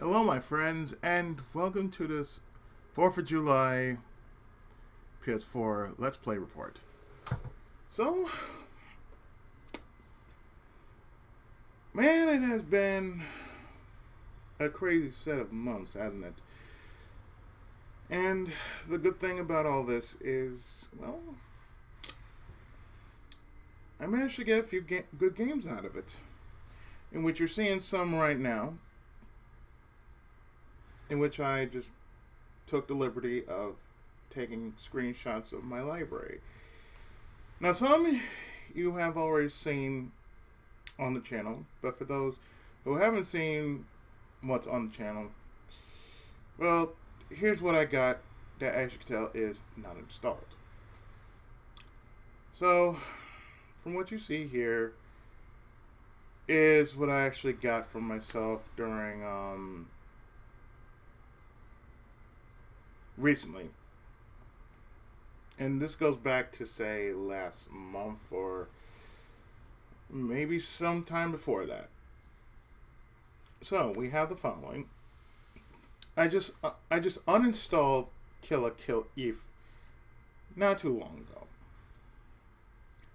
Hello my friends, and welcome to this 4th of July PS4 Let's Play report. So, man, it has been a crazy set of months, hasn't it? And the good thing about all this is, well, I managed to get a few good games out of it, in which you're seeing some right now, in which I just took the liberty of taking screenshots of my library. Now, some you have already seen on the channel, but for those who haven't seen what's on the channel, well, here's what I got that, as you can tell, is not installed. So, from what you see here is what I actually got from myself during recently, and this goes back to say last month or maybe sometime before that. So we have the following. I just uninstalled Kill Eve not too long ago,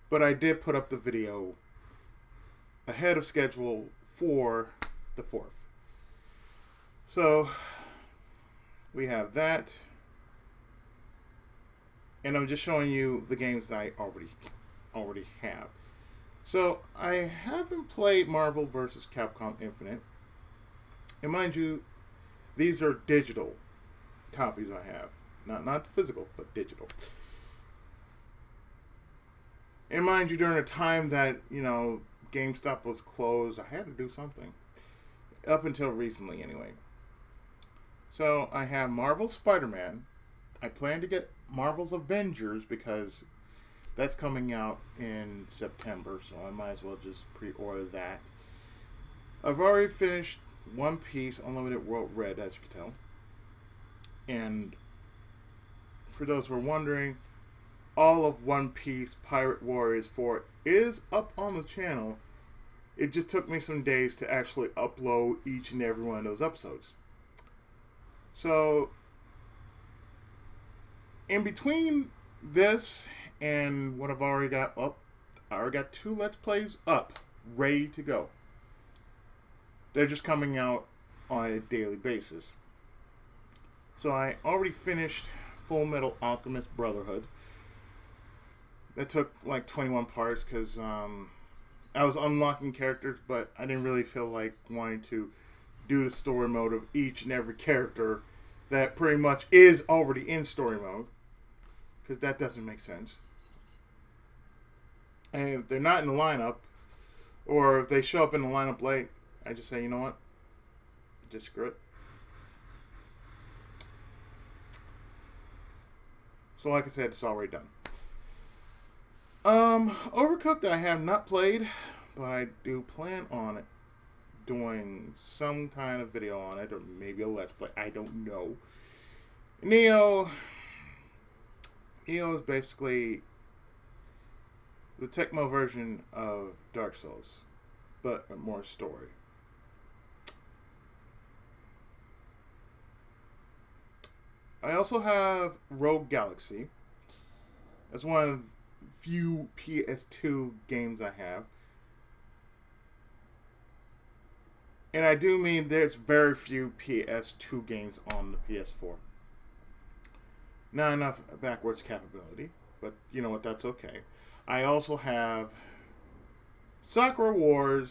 but I did put up the video ahead of schedule for the 4th. So we have that. And I'm just showing you the games that I already have. So I haven't played Marvel vs. Capcom Infinite. And mind you, these are digital copies I have. Not physical, but digital. And mind you, during a time that, GameStop was closed, I had to do something. Up until recently, anyway. So I have Marvel Spider-Man. I plan to get Marvel's Avengers because that's coming out in September, so I might as well just pre-order that. I've already finished One Piece Unlimited World Red, as you can tell. And for those who are wondering, all of One Piece Pirate Warriors 4 is up on the channel. It just took me some days to actually upload each and every one of those episodes. So, in between this and what I've already got up, I already got 2 Let's Plays up, ready to go. They're just coming out on a daily basis. So I already finished Full Metal Alchemist Brotherhood. That took like 21 parts because I was unlocking characters, but I didn't really feel like wanting to do the story mode of each and every character that pretty much is already in story mode, because that doesn't make sense. And if they're not in the lineup, or if they show up in the lineup late, I just say, you know what, just screw it. So like I said, it's already done. Overcooked I have not played, but I do plan on it, doing some kind of video on it, or maybe a Let's Play, I don't know. Neo is basically the Tecmo version of Dark Souls, but more story. I also have Rogue Galaxy. That's one of the few PS2 games I have. And I do mean there's very few PS2 games on the PS4. Not enough backwards capability, but you know what, that's okay. I also have Sakura Wars,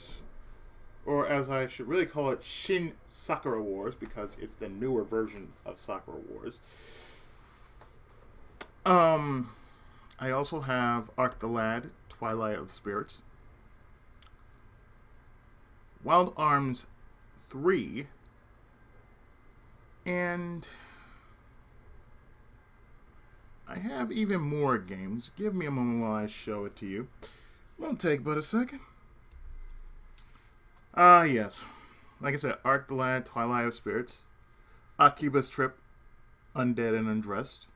or as I should really call it, Shin Sakura Wars, because it's the newer version of Sakura Wars. I also have Arc the Lad, Twilight of Spirits, Wild Arms 3, and I have even more games. Give me a moment while I show it to you. Won't take but a second. Yes. Like I said, Arc the Lad, Twilight of Spirits, Akiba's Trip, Undead and Undressed.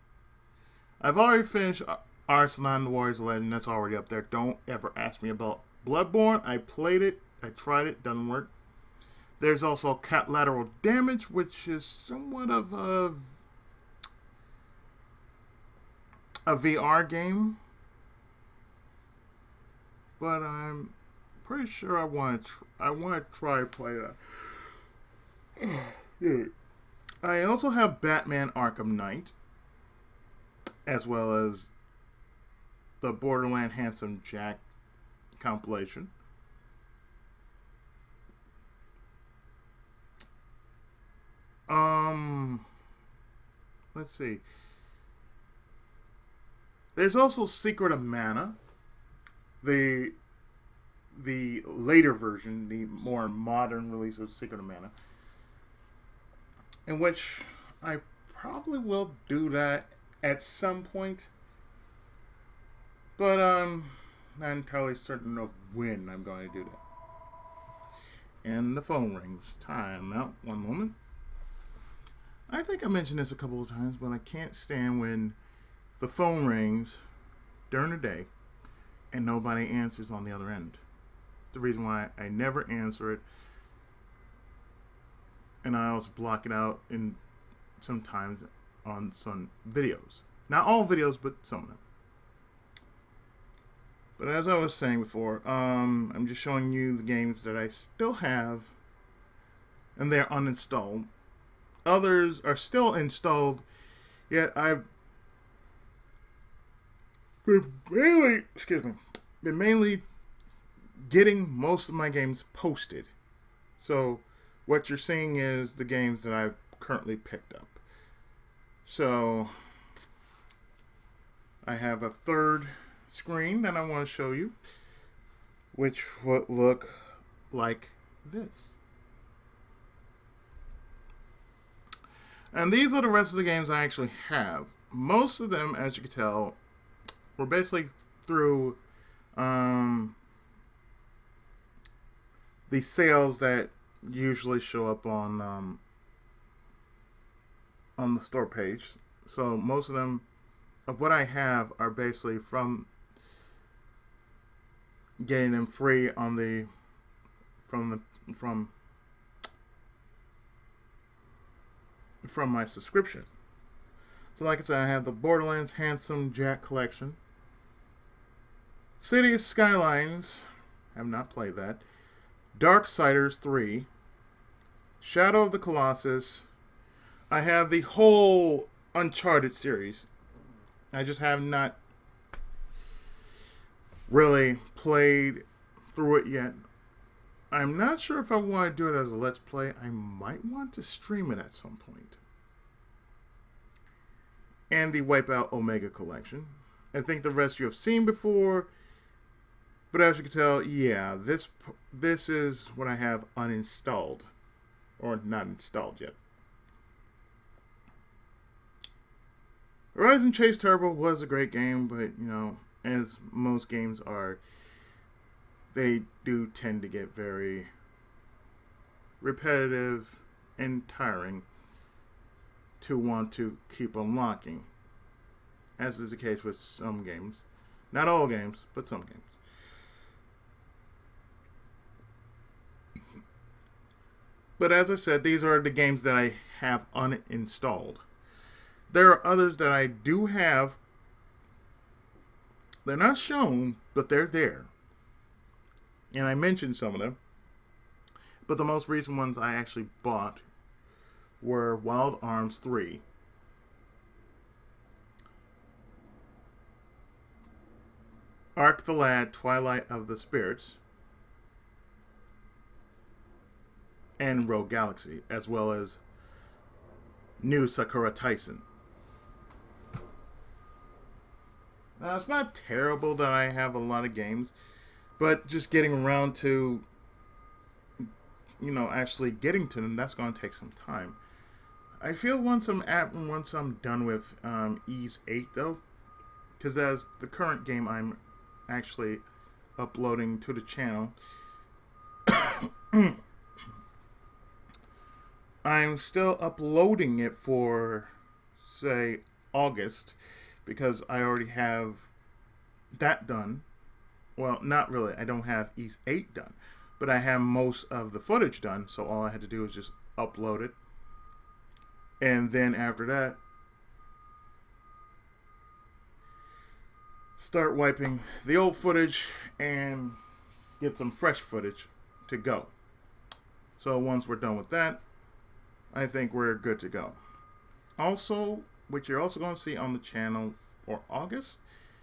I've already finished Arslan the Warriors Legend. That's already up there. Don't ever ask me about Bloodborne. I played it. I tried it. Doesn't work. There's also Lateral Damage, which is somewhat of a VR game, but I'm pretty sure I want to try play that. I also have Batman Arkham Knight, as well as the Borderlands Handsome Jack compilation. Let's see. There's also Secret of Mana, the later version, the more modern release of Secret of Mana, in which I probably will do that at some point, but I'm not entirely certain of when I'm going to do that. And the phone rings. Time out. One moment. I think I mentioned this a couple of times, but I can't stand when the phone rings during the day and nobody answers on the other end. The reason why I never answer it, and I also block it out in sometimes on some videos. Not all videos, but some of them. But as I was saying before, I'm just showing you the games that I still have, and they're uninstalled. Others are still installed, yet I've been mainly getting most of my games posted. So what you're seeing is the games that I've currently picked up. So I have a third screen that I want to show you, which would look like this. And these are the rest of the games I actually have. Most of them, as you can tell, were basically through the sales that usually show up on the store page. So most of them, of what I have, are basically from getting them free on the from my subscription. So like I said, I have the Borderlands Handsome Jack collection, City of Skylines, have not played that, Darksiders 3, Shadow of the Colossus. I have the whole Uncharted series. I just have not really played through it yet. I'm not sure if I want to do it as a Let's Play. I might want to stream it at some point. And the Wipeout Omega collection. I think the rest you have seen before, but as you can tell, yeah, this is what I have uninstalled, or not installed yet. Horizon Chase Turbo was a great game, but you know, as most games are, they do tend to get very repetitive and tiring to want to keep unlocking, as is the case with some games. Not all games, but some games. But as I said, these are the games that I have uninstalled. There are others that I do have. They're not shown, but they're there. And I mentioned some of them. But the most recent ones I actually bought were Wild Arms 3, Ark the Lad, Twilight of the Spirits, and Rogue Galaxy, as well as New Sakura Taisen. Now, it's not terrible that I have a lot of games, but just getting around to, you know, actually getting to them, that's going to take some time. I feel once I'm done with Ys 8, though, because as the current game I'm actually uploading to the channel, I'm still uploading it for, say, August, because I already have that done. Well, not really. I don't have Ys 8 done, but I have most of the footage done, so all I had to do was just upload it. And then after that, start wiping the old footage and get some fresh footage to go. So once we're done with that, I think we're good to go. Also, what you're also going to see on the channel for August,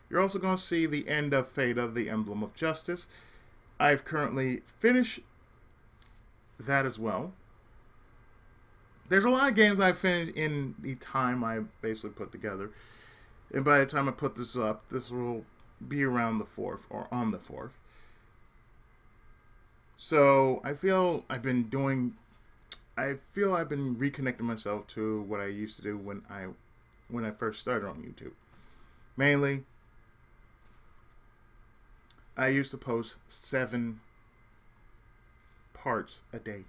you're also going to see the end of Fate of the Emblem of Justice. I've currently finished that as well. There's a lot of games I've finished in the time I basically put together. And by the time I put this up, this will be around the 4th or on the 4th. So I feel I've been reconnecting myself to what I used to do when I first started on YouTube. Mainly, I used to post 7 parts a day.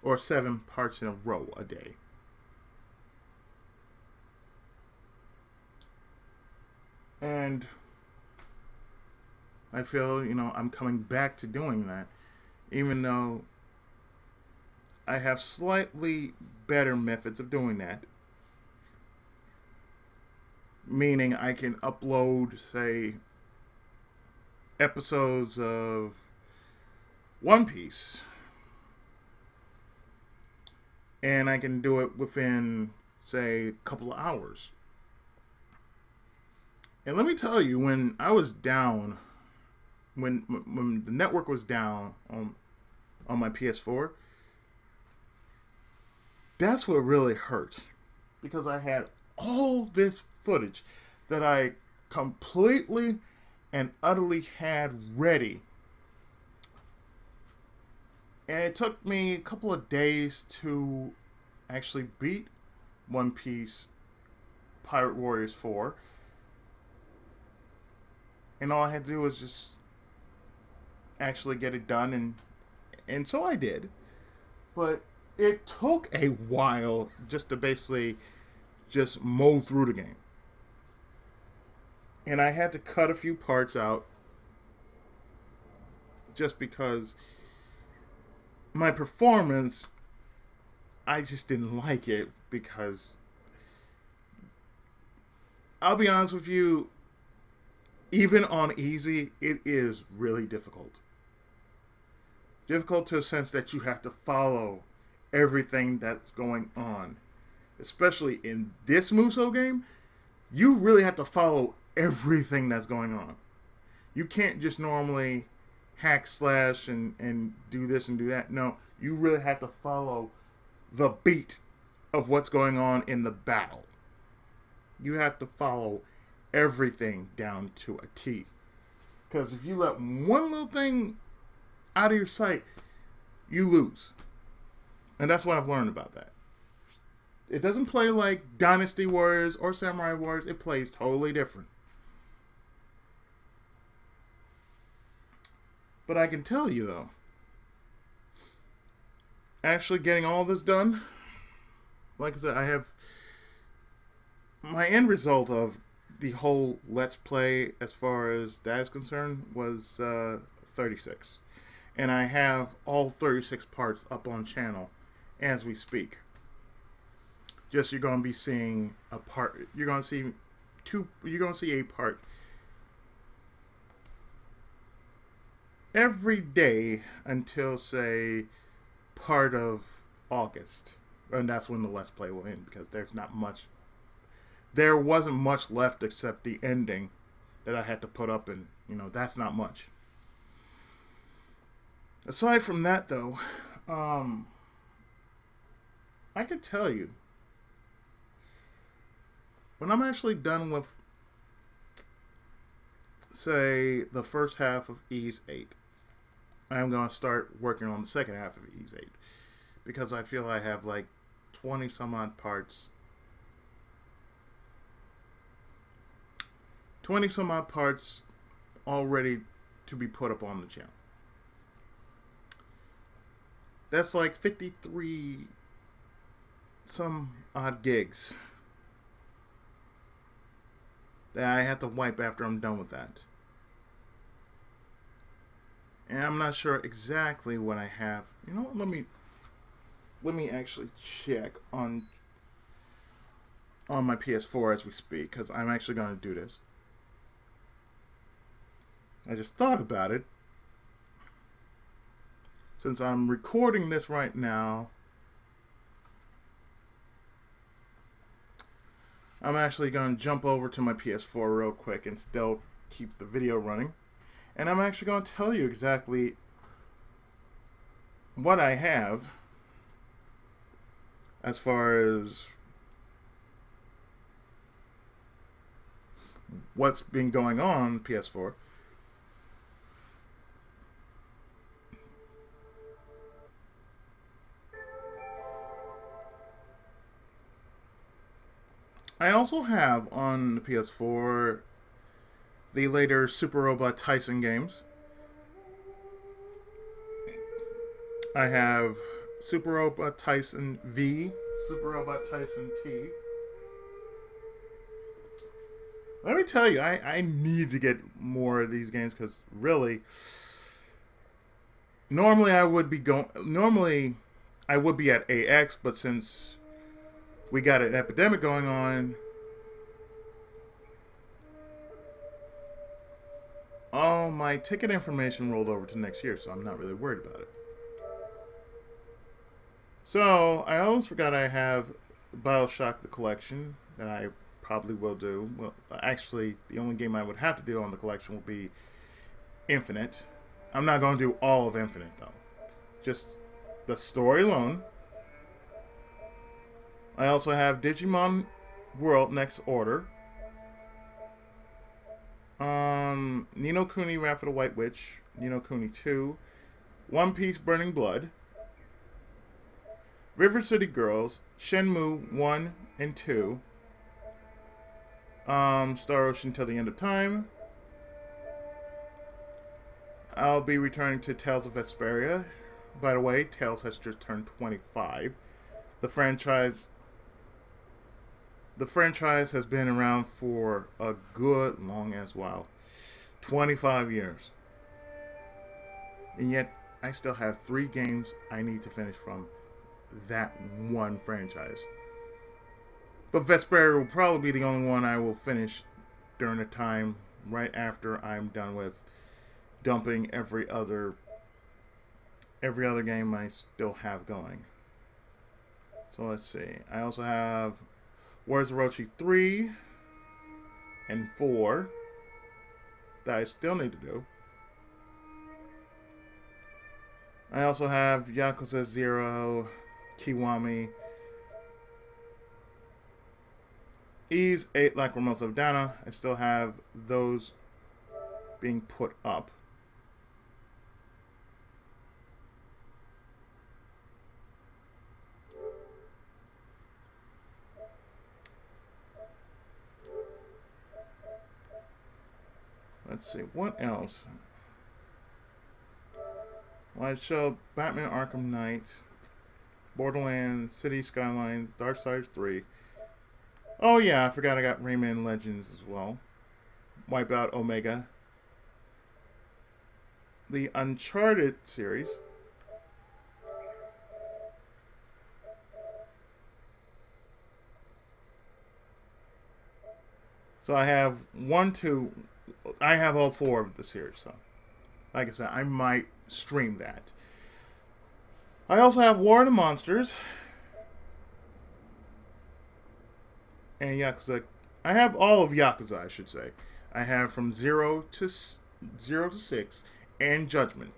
Or 7 parts in a row a day. And I feel, I'm coming back to doing that, even though I have slightly better methods of doing that. Meaning I can upload, say, episodes of One Piece, and I can do it within, say, a couple of hours. And let me tell you, when I was down, when the network was down on my PS4, that's what really hurt, because I had all this footage that I completely and utterly had ready, and it took me a couple of days to actually beat One Piece Pirate Warriors 4, and all I had to do was just actually get it done, and so I did. But it took a while just to basically just mow through the game. And I had to cut a few parts out just because my performance, I just didn't like it, because I'll be honest with you, even on easy, it is really difficult. Difficult to a sense that you have to follow everything that's going on. Especially in this Muso game, you really have to follow everything that's going on. You can't just normally hack slash and do this and do that. No, you really have to follow the beat of what's going on in the battle. You have to follow everything down to a T. Because if you let one little thing out of your sight, you lose. And that's what I've learned about that. It doesn't play like Dynasty Warriors or Samurai Warriors. It plays totally different. But I can tell you, though, actually getting all this done, like I said, I have my end result of the whole Let's Play as far as that is concerned was 36. And I have all 36 parts up on channel as we speak. Just you're going to be seeing a part. You're going to see a part every day until, say, part of August, and that's when the Let's Play will end, because there wasn't much left except the ending that I had to put up, and that's not much. Aside from that, though, I can tell you, when I'm actually done with, say, the first half of Ys 8, I'm going to start working on the second half of Ys 8, because I feel I have like 20 some odd parts. 20 some odd parts all ready to be put up on the channel. That's like 53 some odd gigs that I have to wipe after I'm done with that. And I'm not sure exactly what I have. You know what? Let me actually check on my PS4 as we speak, because I'm actually going to do this. I just thought about it. Since I'm recording this right now, I'm actually going to jump over to my PS4 real quick and still keep the video running. And I'm actually going to tell you exactly what I have as far as what's been going on PS4. I also have on the PS4 the later Super Robot Tyson games. I have Super Robot Tyson V, Super Robot Tyson T. Let me tell you, I need to get more of these games because really, normally I would be at AX, but since we got an epidemic going on, all my ticket information rolled over to next year, so I'm not really worried about it. So, I almost forgot I have BioShock the Collection that I probably will do. Well, actually, the only game I would have to do on the collection will be Infinite. I'm not going to do all of Infinite, though. Just the story alone. I also have Digimon World Next Order. Ni no Kuni Wrath of the White Witch. Ni no Kuni 2. One Piece Burning Blood. River City Girls. Shenmue 1 and 2. Star Ocean Till the End of Time. I'll be returning to Tales of Vesperia. By the way, Tales has just turned 25. The franchise has been around for a good long as while. 25 years. And yet, I still have 3 games I need to finish from that one franchise. But Vesperia will probably be the only one I will finish during the time right after I'm done with dumping every other game I still have going. So let's see. I also have Warriors of Orochi 3 and 4 that I still need to do. I also have Yakuza 0, Kiwami, Ys 8 Lacrimosa of Dana. I still have those being put up. Let's see, what else? Well, I showed Batman Arkham Knight, Borderlands, City Skylines, Darksiders 3. Oh yeah, I forgot I got Rayman Legends as well. Wipeout Omega. The Uncharted series. So I have I have all 4 of the series, so like I said, I might stream that. I also have War of the Monsters and Yakuza. I have all of Yakuza, I should say. I have from 0 to 6 and Judgment.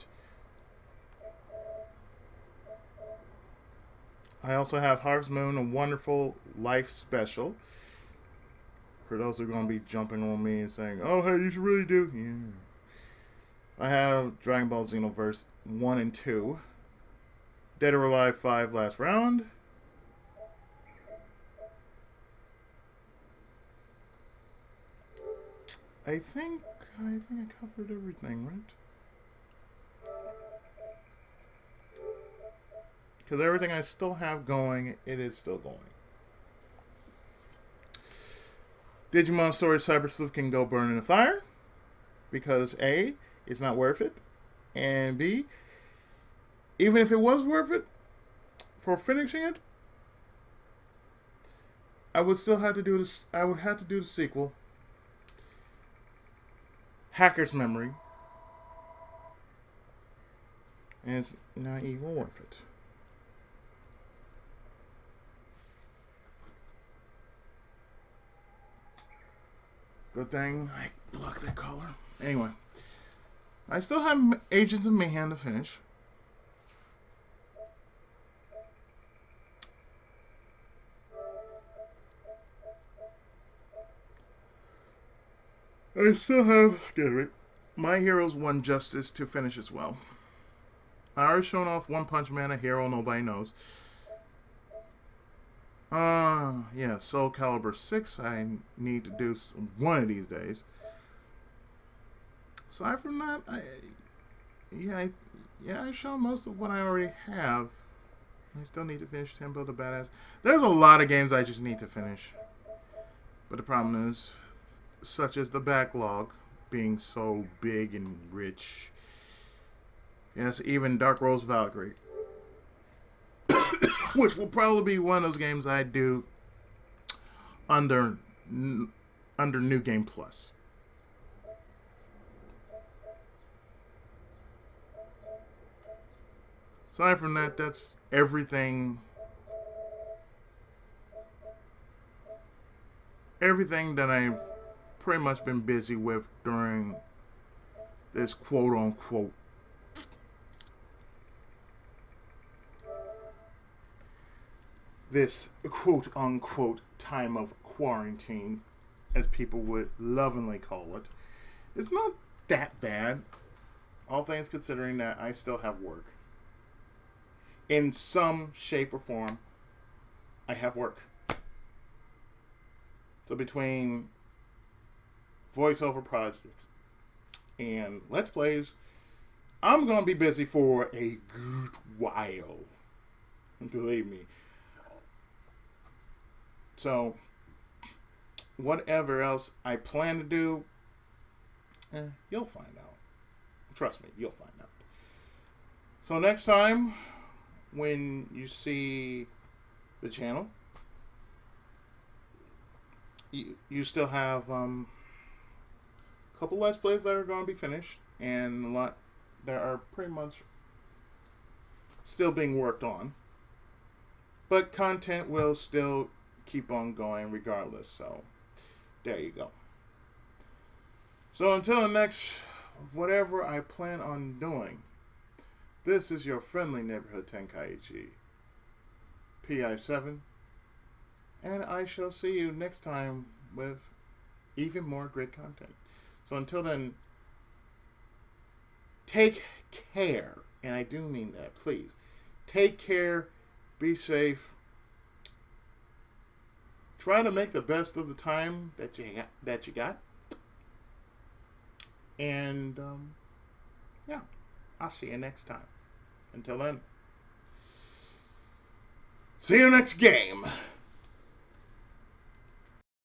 I also have Harvest Moon, A Wonderful Life Special. For those who are going to be jumping on me and saying, oh, hey, you should really do. Yeah. I have Dragon Ball Xenoverse 1 and 2. Dead or Alive 5 Last Round. I think I covered everything, right? Because everything I still have going, it is still going. Digimon Story Cyber Sleuth can go burn in the fire. Because A, it's not worth it. And B, even if it was worth it for finishing it, I would still have to do this. I would have to do the sequel, Hacker's Memory, and it's not even worth it. Good thing I blocked that color. Anyway, I still have Agents of Mayhem to finish. I still have, excuse me, My Heroes 1 Justice to finish as well. I already shown off One Punch Man, a hero nobody knows. Yeah, Soul Calibur 6 I need to do one of these days. Aside from that, I show most of what I already have. I still need to finish Temple of the Badass. There's a lot of games I just need to finish. But the problem is, such as the backlog being so big and rich. Yes, even Dark Rose Valkyrie. Which will probably be one of those games I do under New Game Plus. Aside from that, that's everything that I've pretty much been busy with during this quote-unquote time of quarantine, as people would lovingly call it. It's not that bad, all things considering that I still have work. In some shape or form, I have work. So between voiceover projects and Let's Plays, I'm going to be busy for a good while. Believe me. So, whatever else I plan to do, you'll find out. Trust me, you'll find out. So next time, when you see the channel, you still have a couple Let's Plays that are going to be finished, and a lot that are pretty much still being worked on. But content will still keep on going regardless, so there you go. So until the next whatever I plan on doing, this is your friendly neighborhood Tenkaichi PI7, and I shall see you next time with even more great content. So until then, take care, and I do mean that, please. Take care, be safe, try to make the best of the time that you got. And yeah, I'll see you next time. Until then, see you next game.